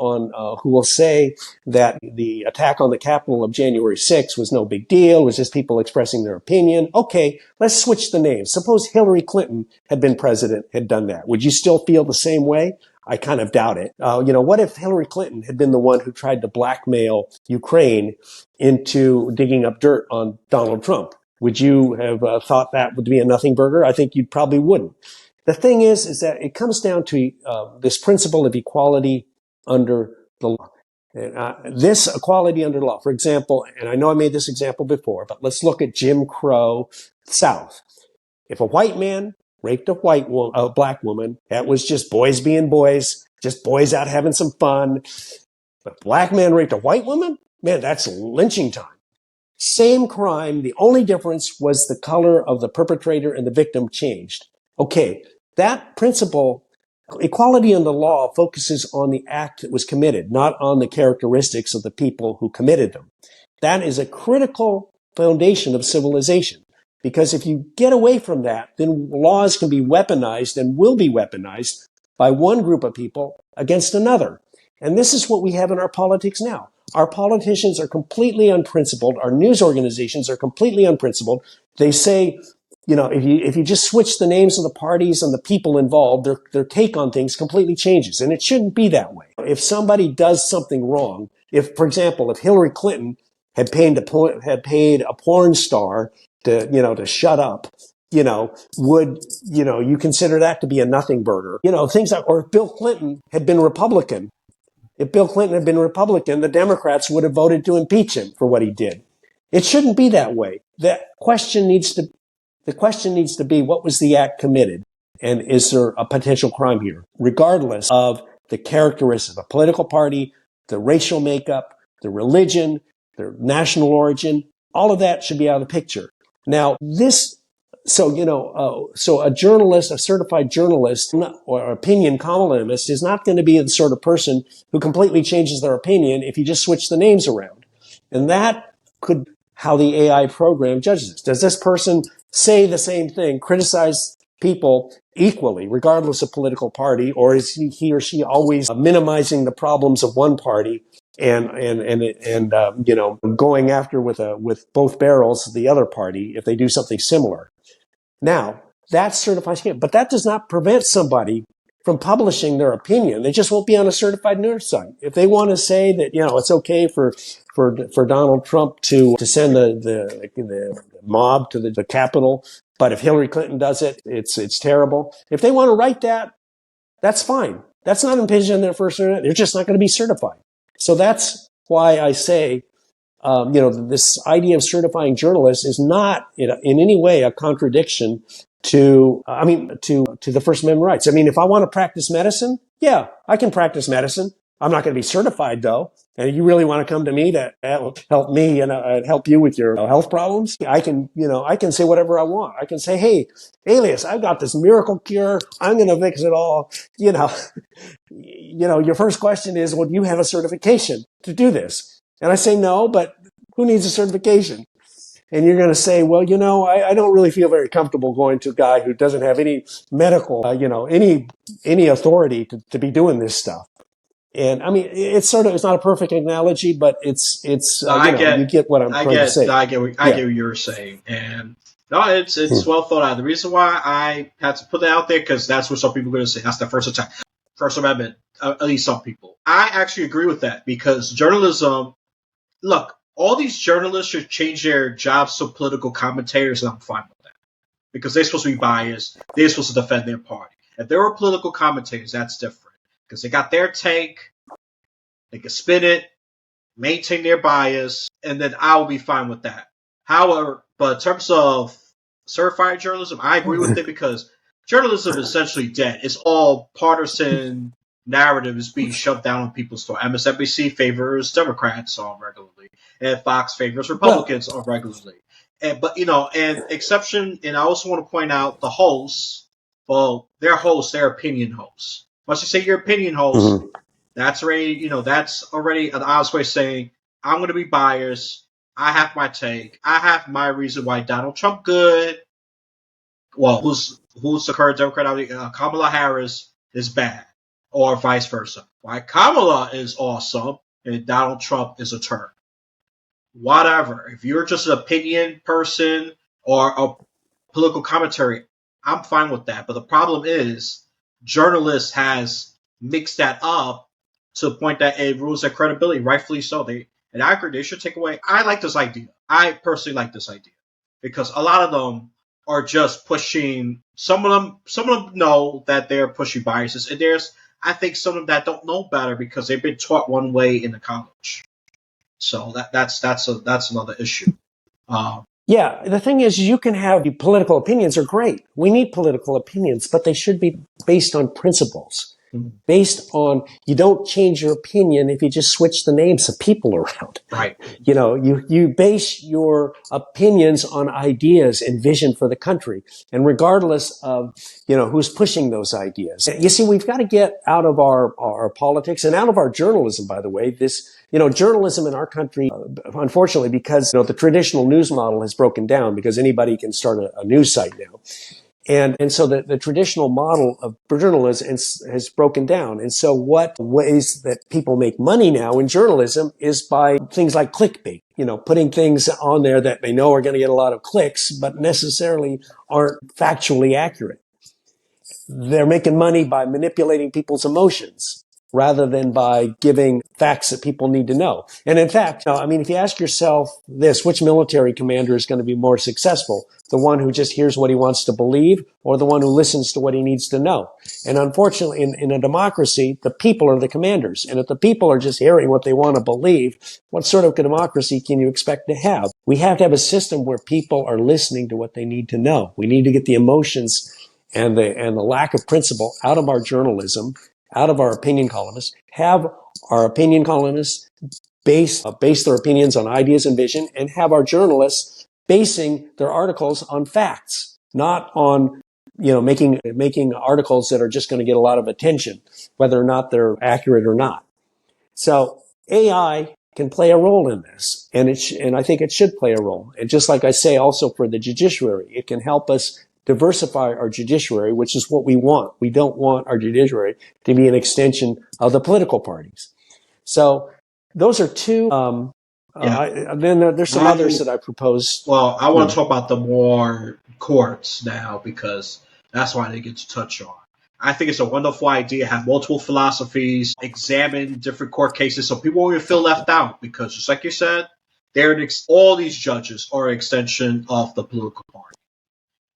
who will say that the attack on the Capitol of January 6th was no big deal. It was just people expressing their opinion. Okay, let's switch the names. Suppose Hillary Clinton had been president, had done that. Would you still feel the same way? I kind of doubt it. What if Hillary Clinton had been the one who tried to blackmail Ukraine into digging up dirt on Donald Trump? Would you have thought that would be a nothing burger? I think you probably wouldn't. The thing is that it comes down to this principle of equality under the law. This equality under the law, for example, and I know I made this example before, but let's look at Jim Crow South. If a white man raped a black woman, that was just boys being boys, just boys out having some fun. But a black man raped a white woman, man, that's lynching time. Same crime. The only difference was the color of the perpetrator and the victim changed. Okay, that principle, equality in the law, focuses on the act that was committed, not on the characteristics of the people who committed them. That is a critical foundation of civilization, because if you get away from that, then laws can be weaponized and will be weaponized by one group of people against another. And this is what we have in our politics now. Our politicians are completely unprincipled. Our news organizations are completely unprincipled. They say, if you just switch the names of the parties and the people involved, their take on things completely changes. And it shouldn't be that way. If somebody does something wrong, for example, if Hillary Clinton had paid a porn star to shut up, would you consider that to be a nothing burger? Things like, or if Bill Clinton had been Republican, the Democrats would have voted to impeach him for what he did. It shouldn't be that way. The question needs to be, what was the act committed? And is there a potential crime here? Regardless of the characteristics of the political party, the racial makeup, the religion, their national origin, all of that should be out of the picture. Now, so a journalist, a certified journalist or opinion columnist is not going to be the sort of person who completely changes their opinion if you just switch the names around. And that could how the AI program judges this. Does this person say the same thing, criticize people equally, regardless of political party, or is he or she always minimizing the problems of one party and going after with both barrels the other party if they do something similar? Now, that's certified scam, but that does not prevent somebody from publishing their opinion. They just won't be on a certified news site. If they want to say that, it's okay for Donald Trump to send the mob to the Capitol, but if Hillary Clinton does it, it's terrible. If they want to write that, that's fine. That's not impinged on their First Amendment. They're just not going to be certified. So that's why I say, this idea of certifying journalists is not in any way a contradiction to the First Amendment rights. I mean, if I want to practice medicine, yeah, I can practice medicine. I'm not going to be certified though. And you really want to come to me to help me and help you with your health problems? I can say whatever I want. I can say, hey, Alias, I've got this miracle cure. I'm going to fix it all. Your first question is, well, do you have a certification to do this? And I say, no, but who needs a certification? And you're going to say, well, I don't really feel very comfortable going to a guy who doesn't have any medical, any authority to be doing this stuff. And I mean, it's not a perfect analogy, but you get what I'm trying to say. I get what you're saying. And no, it's well thought out. The reason why I had to put that out there, because that's what some people are going to say. That's the first attack. First Amendment, at least some people. I actually agree with that, because journalism, look, all these journalists should change their jobs to political commentators, and I'm fine with that. Because they're supposed to be biased. They're supposed to defend their party. If they were political commentators, that's different. Because they got their take, they can spin it, maintain their bias, and then I will be fine with that. However, but in terms of certified journalism, I agree with it, because journalism is essentially dead. It's all partisan narrative is being shoved down on people's throat. MSNBC favors Democrats on regularly, and Fox favors Republicans on regularly. But exception, and I also want to point out the hosts. Well, they're hosts, they're opinion hosts. Once you say you're opinion host, that's already an honest way of saying, I'm going to be biased. I have my take. I have my reason why Donald Trump good. Well, who's the current Democrat? Kamala Harris is bad, or vice versa. Why Kamala is awesome and Donald Trump is a turd. Whatever. If you're just an opinion person or a political commentary, I'm fine with that. But the problem is, journalists has mixed that up to the point that it ruins their credibility, rightfully so. And I agree, they should take away. I like this idea. I personally like this idea, because a lot of them are just pushing. Some of them know that they're pushing biases, and I think some of them that don't know better because they've been taught one way in the college. So that's another issue. Yeah, the thing is, you can have political opinions are great. We need political opinions, but they should be based on principles. Based on, you don't change your opinion if you just switch the names of people around. Right. You base your opinions on ideas and vision for the country. And regardless of, who's pushing those ideas. You see, we've got to get out of our politics and out of our journalism, by the way. Journalism in our country, unfortunately, because, the traditional news model has broken down because anybody can start a news site now. And so the traditional model of journalism has broken down. And so what ways that people make money now in journalism is by things like clickbait, putting things on there that they know are going to get a lot of clicks, but necessarily aren't factually accurate. They're making money by manipulating people's emotions rather than by giving facts that people need to know. And in fact, if you ask yourself this, which military commander is going to be more successful? The one who just hears what he wants to believe or the one who listens to what he needs to know? And unfortunately, in a democracy, the people are the commanders. And if the people are just hearing what they want to believe, what sort of democracy can you expect to have? We have to have a system where people are listening to what they need to know. We need to get the emotions and the lack of principle out of our journalism, out of our opinion columnists, have our opinion columnists base their opinions on ideas and vision, and have our journalists basing their articles on facts, not on making articles that are just going to get a lot of attention, whether or not they're accurate or not. So AI can play a role in this, and I think it should play a role. And just like I say, also for the judiciary, it can help us diversify our judiciary, which is what we want. We don't want our judiciary to be an extension of the political parties. So those are two. Then there's some others that I propose. Well, I want to talk about the more courts now, because that's why they get to touch on. I think it's a wonderful idea, have multiple philosophies, examine different court cases so people won't even feel left out, because just like you said, all these judges are an extension of the political party.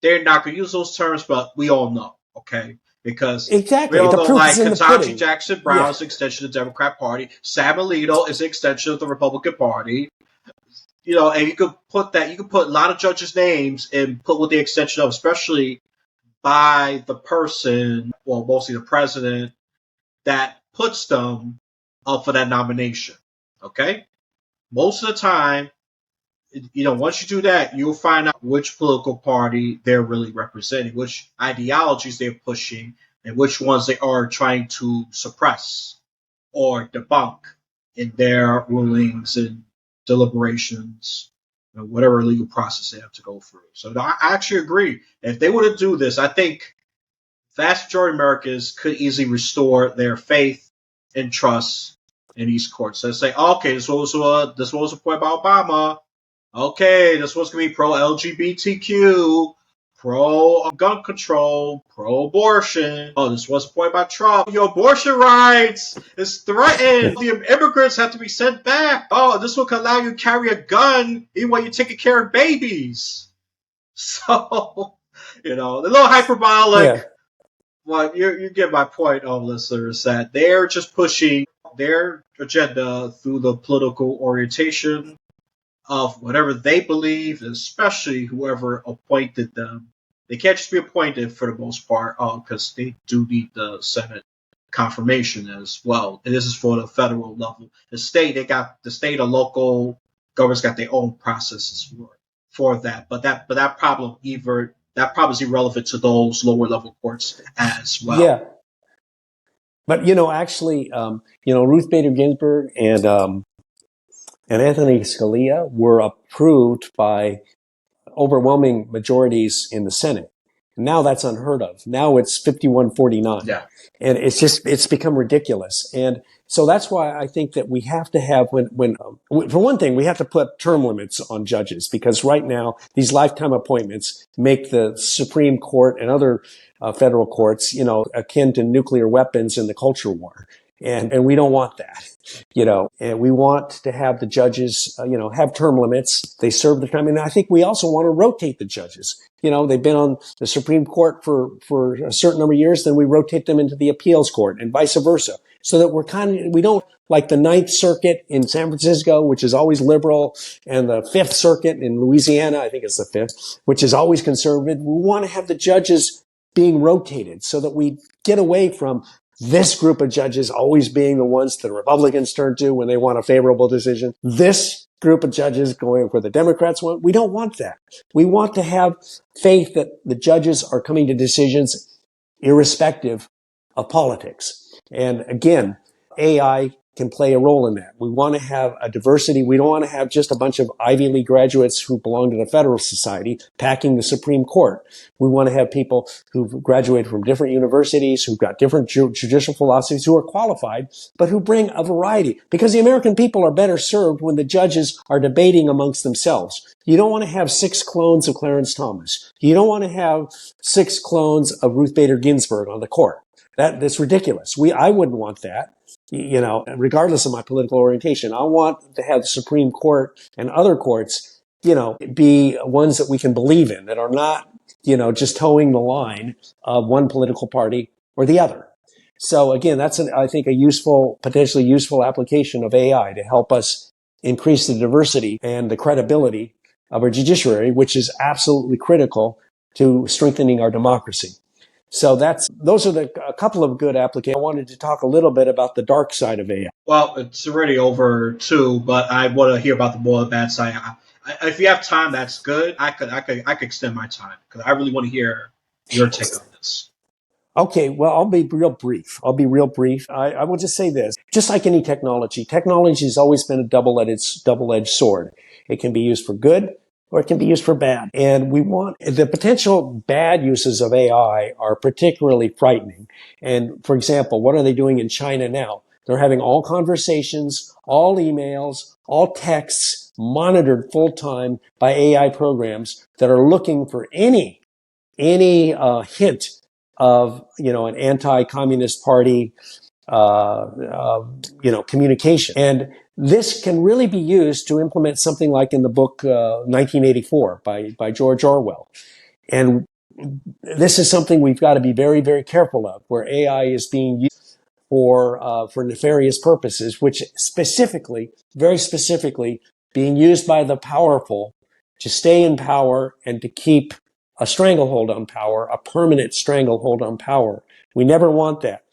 They're not going to use those terms, but we all know, okay? Because exactly. we all know, like, Ketanji Jackson Brown is an extension of the Democrat Party. Sam Alito is an extension of the Republican Party. And you could put a lot of judges' names and put what the extension of, especially by the person, well, mostly the president, that puts them up for that nomination, okay? Most of the time, once you do that, you'll find out which political party they're really representing, which ideologies they're pushing, and which ones they are trying to suppress or debunk in their rulings and deliberations, whatever legal process they have to go through. So I actually agree. If they were to do this, I think vast majority of Americans could easily restore their faith and trust in these courts. So they say, okay, this was appointed by Obama. Okay, this was going to be pro-LGBTQ, pro-gun control, pro-abortion. Oh, this was appointed by Trump. Your abortion rights is threatened. The immigrants have to be sent back. Oh, this will allow you to carry a gun even while you're taking care of babies. So, a little hyperbolic. Yeah. Well, you get my point, listeners, that they're just pushing their agenda through the political orientation of whatever they believe, especially whoever appointed them. They can't just be appointed for the most part, because they do need the Senate confirmation as well. And this is for the federal level. The state or local governments got their own processes for that. But that problem is irrelevant to those lower level courts as well. Yeah. But actually, Ruth Bader Ginsburg and Anthony Scalia were approved by overwhelming majorities in the Senate. Now that's unheard of. Now it's 51-49. Yeah. And it's become ridiculous. And so that's why I think that we have to have, for one thing, we have to put term limits on judges, because right now these lifetime appointments make the Supreme Court and other federal courts, akin to nuclear weapons in the culture war. And we don't want that, and we want to have the judges, have term limits. They serve the time. And I think we also want to rotate the judges. They've been on the Supreme Court for a certain number of years, then we rotate them into the appeals court and vice versa. So that we don't, like the Ninth Circuit in San Francisco, which is always liberal, and the Fifth Circuit in Louisiana, I think it's the fifth, which is always conservative. We want to have the judges being rotated so that we get away from this group of judges always being the ones that Republicans turn to when they want a favorable decision. This group of judges going where the Democrats want. We don't want that. We want to have faith that the judges are coming to decisions irrespective of politics. And again, AI can play a role in that. We want to have a diversity. We don't want to have just a bunch of Ivy League graduates who belong to the Federalist Society packing the Supreme Court. We want to have people who've graduated from different universities, who've got different judicial philosophies, who are qualified, but who bring a variety. Because the American people are better served when the judges are debating amongst themselves. You don't want to have 6 clones of Clarence Thomas. You don't want to have 6 clones of Ruth Bader Ginsburg on the court. That's ridiculous. I wouldn't want that. Regardless of my political orientation, I want to have the Supreme Court and other courts, be ones that we can believe in, that are not, just towing the line of one political party or the other. So again, that's, I think, potentially useful application of AI to help us increase the diversity and the credibility of our judiciary, which is absolutely critical to strengthening our democracy. So those are a couple of good applications. I wanted to talk a little bit about the dark side of AI. Well, it's already over too, but I want to hear about the more bad side. If you have time, that's good. I could extend my time because I really want to hear your take on this. Okay, well, I'll be real brief. I will just say this. Just like any technology has always been a double-edged sword. It can be used for good or it can be used for bad. And the potential bad uses of AI are particularly frightening. And for example, what are they doing in China now? They're having all conversations, all emails, all texts monitored full time by AI programs that are looking for any hint of, an anti-communist party, communication. And this can really be used to implement something like in the book 1984 by George Orwell. And this is something we've got to be very, very careful of, where AI is being used for nefarious purposes, which very specifically, being used by the powerful to stay in power and to keep a stranglehold on power, a permanent stranglehold on power. We never want that.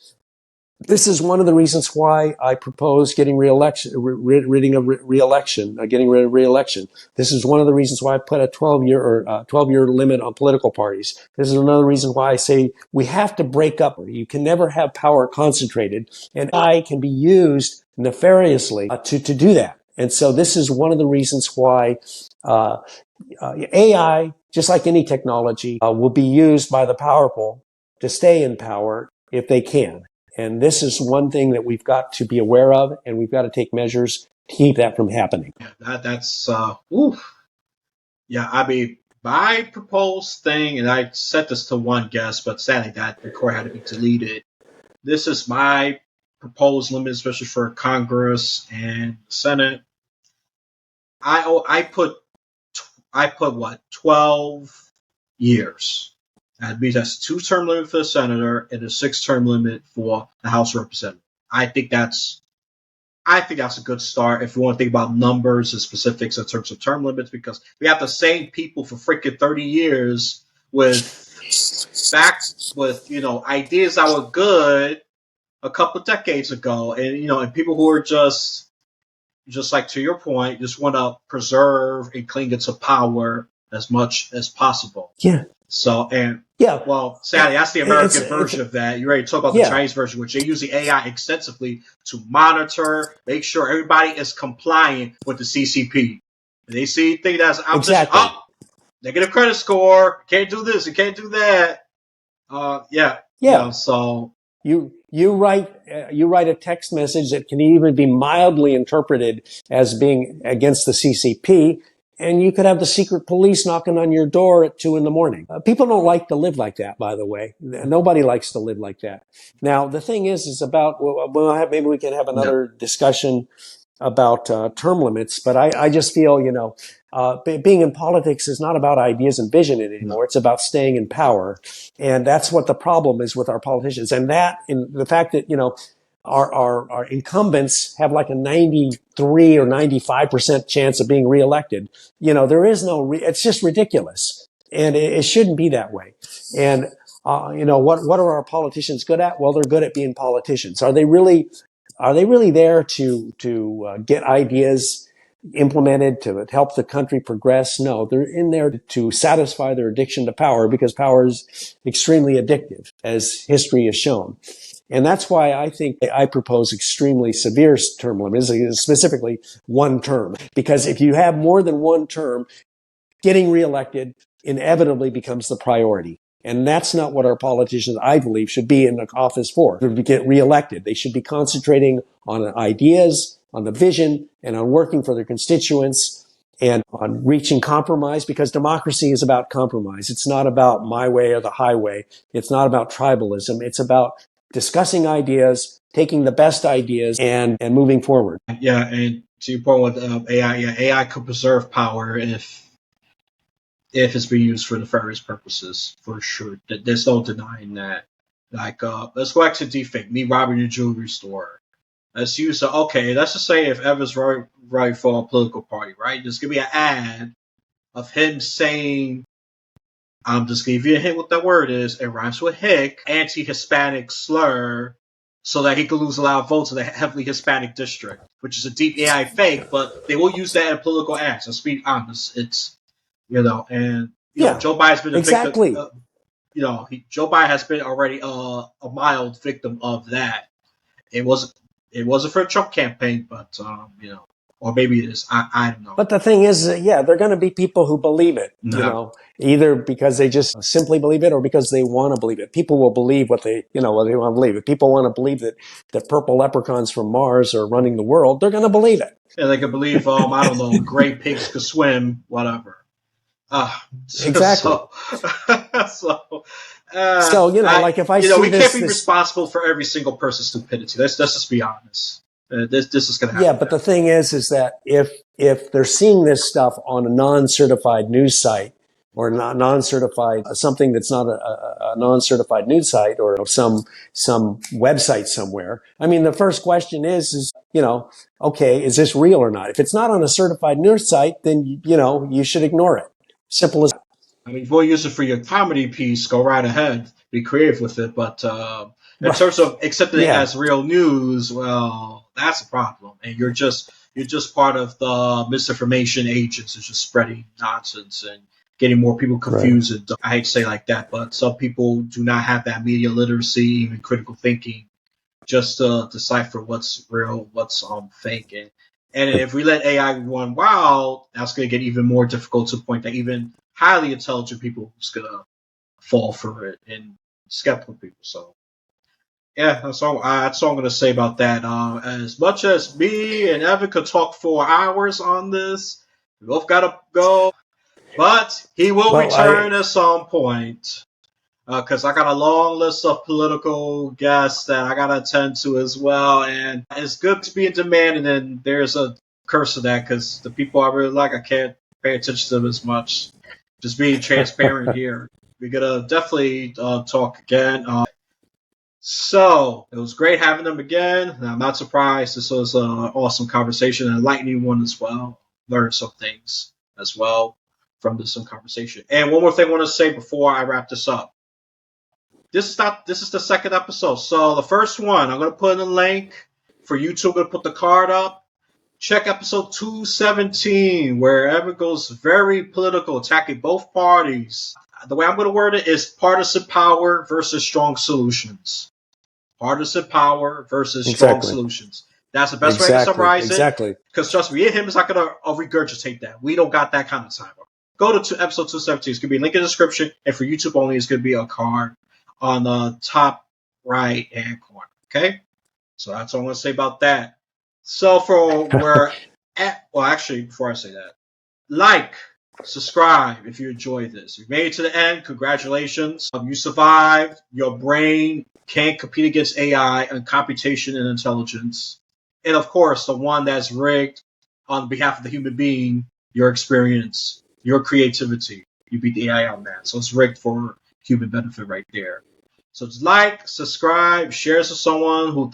This is one of the reasons why I propose getting getting rid of re-election. This is one of the reasons why I put a 12-year limit on political parties. This is another reason why I say we have to break up. You can never have power concentrated, and AI can be used nefariously to do that. And so this is one of the reasons why AI, just like any technology, will be used by the powerful to stay in power if they can. And this is one thing that we've got to be aware of, and we've got to take measures to keep that from happening. Yeah, that's Yeah, I mean, my proposed thing, and I set this to one guest, but sadly that record had to be deleted. This is my proposed limit, especially for Congress and the Senate. I put what, 12 years. That means that's a 2-term limit for the senator and a 6-term limit for the House of Representatives. I think that's a good start if you want to think about numbers and specifics in terms of term limits, because we have the same people for freaking 30 years with ideas that were good a couple of decades ago, and people who are just like, to your point, just want to preserve and cling to power as much as possible. Yeah. So, well, sadly, that's the American version of that. You already talked about the Chinese version, which they use the AI extensively to monitor, make sure everybody is compliant with the CCP. And they see things that's opposition, negative credit score, can't do this, you can't do that. So you write a text message that can even be mildly interpreted as being against the CCP, and you could have the secret police knocking on your door at 2 a.m. People don't like to live like that, by the way. Nobody likes to live like that. Now, the thing is about, maybe we can have another discussion about term limits, but I just feel, being in politics is not about ideas and vision anymore. It's about staying in power. And that's what the problem is with our politicians. And the fact that, our incumbents have like a 93 or 95% chance of being reelected. There is it's just ridiculous. And it shouldn't be that way. And, what are our politicians good at? Well, they're good at being politicians. Are they really there to get ideas implemented to help the country progress? No, they're in there to satisfy their addiction to power, because power is extremely addictive, as history has shown. And that's why I think I propose extremely severe term limits, specifically one term. Because if you have more than one term, getting reelected inevitably becomes the priority. And that's not what our politicians, I believe, should be in the office for, to get reelected. They should be concentrating on ideas, on the vision, and on working for their constituents and on reaching compromise, because democracy is about compromise. It's not about my way or the highway. It's not about tribalism. It's about discussing ideas, taking the best ideas and moving forward. Yeah, and to your point with AI, yeah, AI could preserve power if it's being used for nefarious purposes, for sure. There's no denying that. Like, let's go back to deepfake. Me robbing a jewelry store. Let's use okay. Let's just say if Evan's right for a political party, right? There's gonna be an ad of him saying, "I'm just gonna give you a hint what that word is. It rhymes with hick, anti-Hispanic slur, so that he could lose a lot of votes in the heavily Hispanic district," which is a deep AI fake, but they will use that in political ads. Let's be honest. It's and Joe Biden's been a victim. Joe Biden has been already a mild victim of that. It wasn't for a Trump campaign, but or maybe it is. I don't know. But the thing is, they're going to be people who believe it. No. Either because they just simply believe it, or because they want to believe it. People will believe what they want to believe. If people want to believe that purple leprechauns from Mars are running the world, they're going to believe it. Yeah, they can believe. I don't know. Gray pigs could swim. Whatever. Exactly. Like if I see we can't be responsible for every single person's stupidity. Let's just be honest. This is going to happen. Yeah, but the thing is that if they're seeing this stuff on a non-certified news site or not non-certified, something that's not a non-certified news site or some website somewhere, I mean, the first question is okay, is this real or not? If it's not on a certified news site, then you should ignore it. Simple as that. I mean, if you want to use it for your comedy piece, go right ahead. Be creative with it. But in terms of accepting it as real news, well, that's a problem. And you're just part of the misinformation agents who's just spreading nonsense and getting more people confused. Right. And I hate to say it like that, but some people do not have that media literacy, even critical thinking, just to decipher what's real, what's fake. And if we let AI run wild, that's going to get even more difficult to the point that even highly intelligent people is going to fall for it, and skeptical people. So, yeah, that's all I'm going to say about that. As much as me and Evan could talk for hours on this, we both got to go. But he will return at some point. Because I got a long list of political guests that I got to attend to as well. And it's good to be in demand, and then there's a curse of that, because the people I really like, I can't pay attention to them as much. Just being transparent here. We're going to definitely talk again. So it was great having them again. And I'm not surprised. This was an awesome conversation, and a enlightening one as well. Learned some things as well from this conversation. And one more thing I want to say before I wrap this up. This is the second episode. So the first one, I'm going to put in a link for YouTube. I'm going to put the card up. Check episode 217, where Evan goes very political, attacking both parties. The way I'm going to word it is partisan power versus strong solutions. Partisan power versus strong solutions. That's the best way to summarize it. Exactly. Because trust me, him is not going to regurgitate that. We don't got that kind of time. Go to episode 217. It's going to be a link in the description. And for YouTube only, it's going to be a card on the top right hand corner. Okay? So that's all I'm going to say about that. So before I say that, like, subscribe if you enjoyed this. You made it to the end. Congratulations. You survived. Your brain can't compete against AI and computation and intelligence. And of course, the one that's rigged on behalf of the human being, your experience, your creativity. You beat the AI on that. So it's rigged for human benefit right there. So just like, subscribe, share this with someone who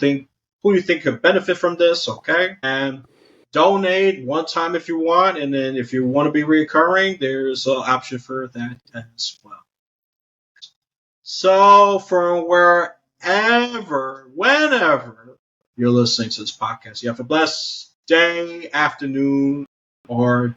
you think could benefit from this, okay? And donate one time if you want, and then if you want to be recurring, there's an option for that as well. So from whenever you're listening to this podcast, you have a blessed day, afternoon, or